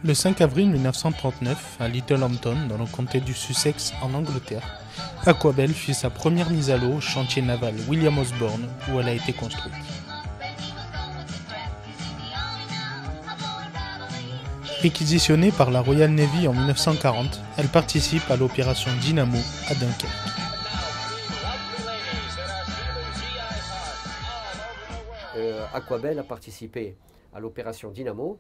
Le 5 avril 1939, à Littlehampton, dans le comté du Sussex, en Angleterre, Aquabelle fit sa première mise à l'eau au chantier naval William Osborne, où elle a été construite. Réquisitionnée par la Royal Navy en 1940, elle participe à l'opération Dynamo à Dunkerque. Aquabelle a participé à l'opération Dynamo,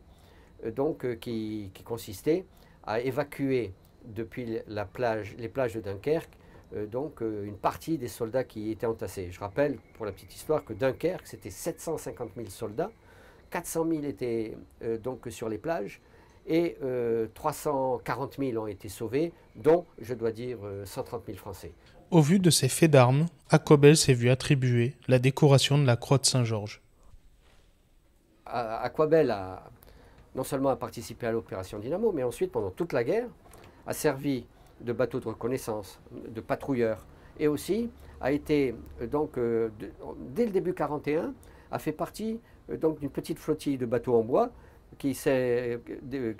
qui consistait à évacuer depuis les plages de Dunkerque une partie des soldats qui étaient entassés. Je rappelle, pour la petite histoire, que Dunkerque, c'était 750 000 soldats, 400 000 étaient sur les plages, et 340 000 ont été sauvés, dont, je dois dire, 130 000 Français. Au vu de ces faits d'armes, Aquabelle s'est vu attribuer la décoration de la Croix de Saint-Georges. Aquabelle a non seulement participé à l'opération Dynamo, mais ensuite, pendant toute la guerre, a servi de bateau de reconnaissance, de patrouilleur, et aussi a été, dès le début 1941, a fait partie d'une petite flottille de bateaux en bois qui s'est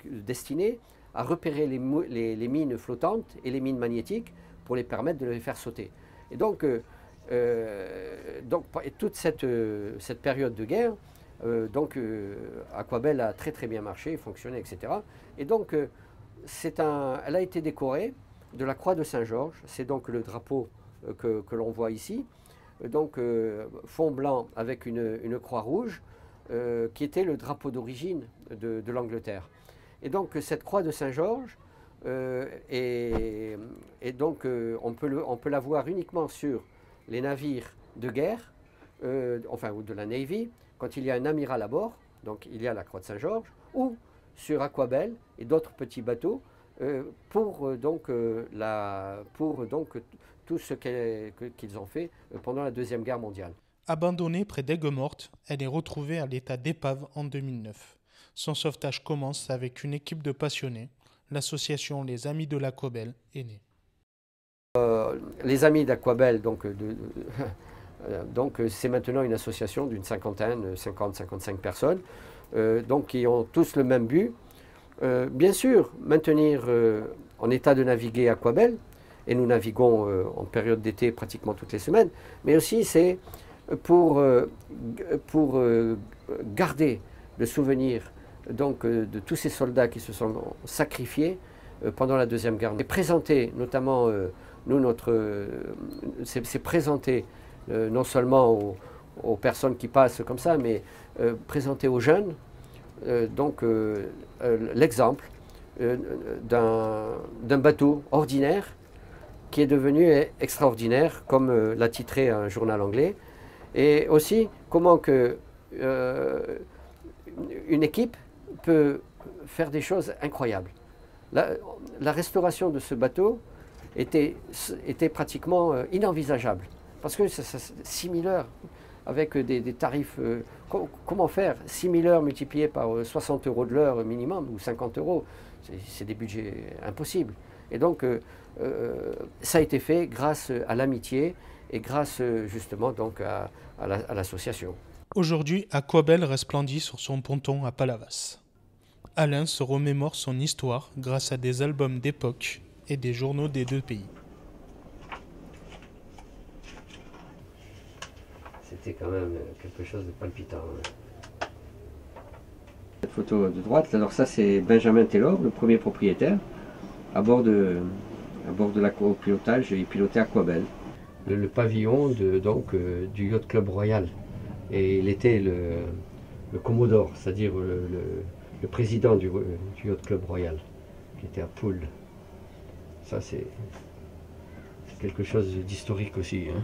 destinée à repérer les mines flottantes et les mines magnétiques pour les permettre de les faire sauter. Et toute cette période de guerre, Aquabelle a très bien marché, fonctionné, etc. Et donc, elle a été décorée de la Croix de Saint-Georges. C'est donc le drapeau que l'on voit ici. Fond blanc avec une croix rouge, qui était le drapeau d'origine de l'Angleterre. Et donc, cette Croix de Saint-Georges, on peut la voir uniquement sur les navires de guerre, ou de la Navy, quand il y a un amiral à bord, donc il y a la Croix de Saint-Georges, ou sur Aquabelle et d'autres petits bateaux, pour tout ce qu'ils ont fait pendant la Deuxième Guerre mondiale. Abandonnée près d'Aigues-Mortes, elle est retrouvée à l'état d'épave en 2009. Son sauvetage commence avec une équipe de passionnés. L'association Les Amis de l'Aquabelle est née. Les Amis d'Aquabelle, c'est maintenant une association d'une cinquantaine, 50-55 personnes, qui ont tous le même but. Bien sûr, maintenir en état de naviguer Aquabelle, et nous naviguons en période d'été pratiquement toutes les semaines, mais aussi c'est pour garder le souvenir de tous ces soldats qui se sont sacrifiés pendant la Deuxième Guerre. Et présenter notamment, c'est présenter non seulement aux personnes qui passent comme ça, mais présenter aux jeunes l'exemple d'un bateau ordinaire qui est devenu extraordinaire, comme l'a titré un journal anglais, et aussi comment une équipe peut faire des choses incroyables. La restauration de ce bateau était pratiquement inenvisageable, parce que c'est 6 000 heures, avec des tarifs... comment faire 6 000 heures multipliées par 60 € de l'heure minimum, ou 50 €, c'est des budgets impossibles. Et donc, ça a été fait grâce à l'amitié et grâce justement à l'association. Aujourd'hui, Aquabelle resplendit sur son ponton à Palavas. Alain se remémore son histoire grâce à des albums d'époque et des journaux des deux pays. C'était quand même quelque chose de palpitant. Cette photo de droite, alors ça c'est Benjamin Taylor, le premier propriétaire, à bord de pilotage, il pilotait Aquabelle. Le pavillon du Yacht Club Royal. Et il était le commodore, c'est-à-dire le président du Yacht Club Royal, qui était à Poole. Ça c'est quelque chose d'historique aussi. Hein.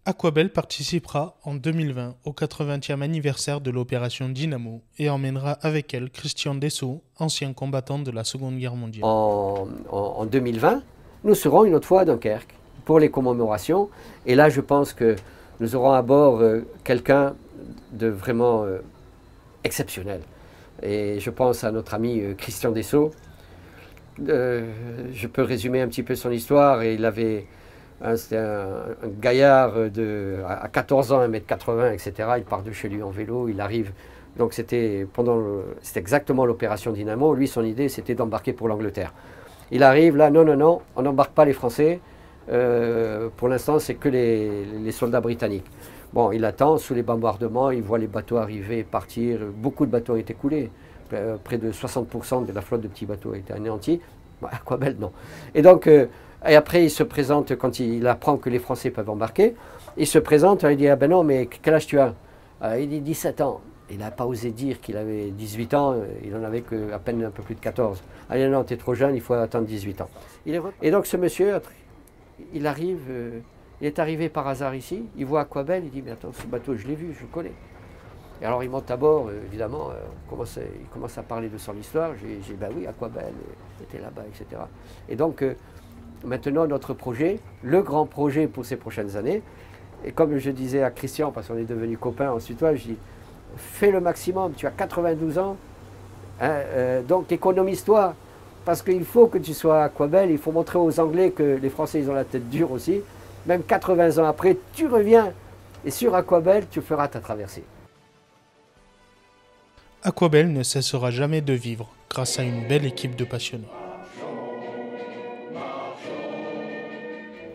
Aquabelle participera en 2020 au 80e anniversaire de l'opération Dynamo et emmènera avec elle Christian Dessau, ancien combattant de la Seconde Guerre mondiale. En 2020, nous serons une autre fois à Dunkerque pour les commémorations. Et là, je pense que nous aurons à bord quelqu'un de vraiment exceptionnel. Et je pense à notre ami Christian Dessau. Je peux résumer un petit peu son histoire. Et c'était un gaillard à 14 ans, 1,80 m, etc. Il part de chez lui en vélo, il arrive Donc c'était exactement l'opération Dynamo. Lui, son idée, c'était d'embarquer pour l'Angleterre. Il arrive là, non, on n'embarque pas les Français. Pour l'instant, c'est que les soldats britanniques. Bon, il attend sous les bombardements, il voit les bateaux arriver, partir. Beaucoup de bateaux ont été coulés. Près de 60% de la flotte de petits bateaux a été anéantie. Bon, Aquabel, non. Et donc, et après, il se présente, quand il apprend que les Français peuvent embarquer, il se présente, il dit, ah ben non, mais quel âge tu as? Il dit 17 ans. Il n'a pas osé dire qu'il avait 18 ans, il en avait à peine un peu plus de 14. Ah non, tu es trop jeune, il faut attendre 18 ans. Et donc ce monsieur, il est arrivé par hasard ici, il voit Aquabel, il dit, mais attends, ce bateau, je l'ai vu, je le connais. Et alors il monte à bord, évidemment, il commence à parler de son histoire. J'ai dit, ben oui, Aquabel était là-bas, etc. Et donc, maintenant, notre projet, le grand projet pour ces prochaines années, et comme je disais à Christian, parce qu'on est devenus copains ensuite, je dis, fais le maximum, tu as 92 ans, hein, donc économise-toi, parce qu'il faut que tu sois à Aquabel, il faut montrer aux Anglais que les Français, ils ont la tête dure aussi. Même 80 ans après, tu reviens, et sur Aquabel, tu feras ta traversée. Aquabel ne cessera jamais de vivre grâce à une belle équipe de passionnés.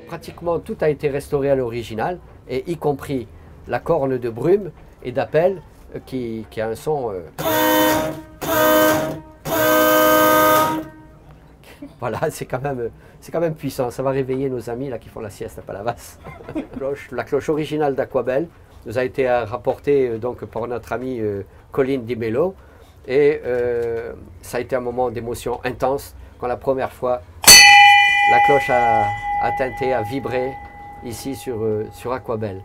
Pratiquement tout a été restauré à l'original, et y compris la corne de brume et d'appel qui a un son... Voilà, c'est quand même puissant. Ça va réveiller nos amis là, qui font la sieste à Palavas. La cloche originale d'Aquabel nous a été rapportée donc, par notre ami Colin Di Mello. Et ça a été un moment d'émotion intense quand la première fois la cloche a tinté, a vibré ici sur Aquabel.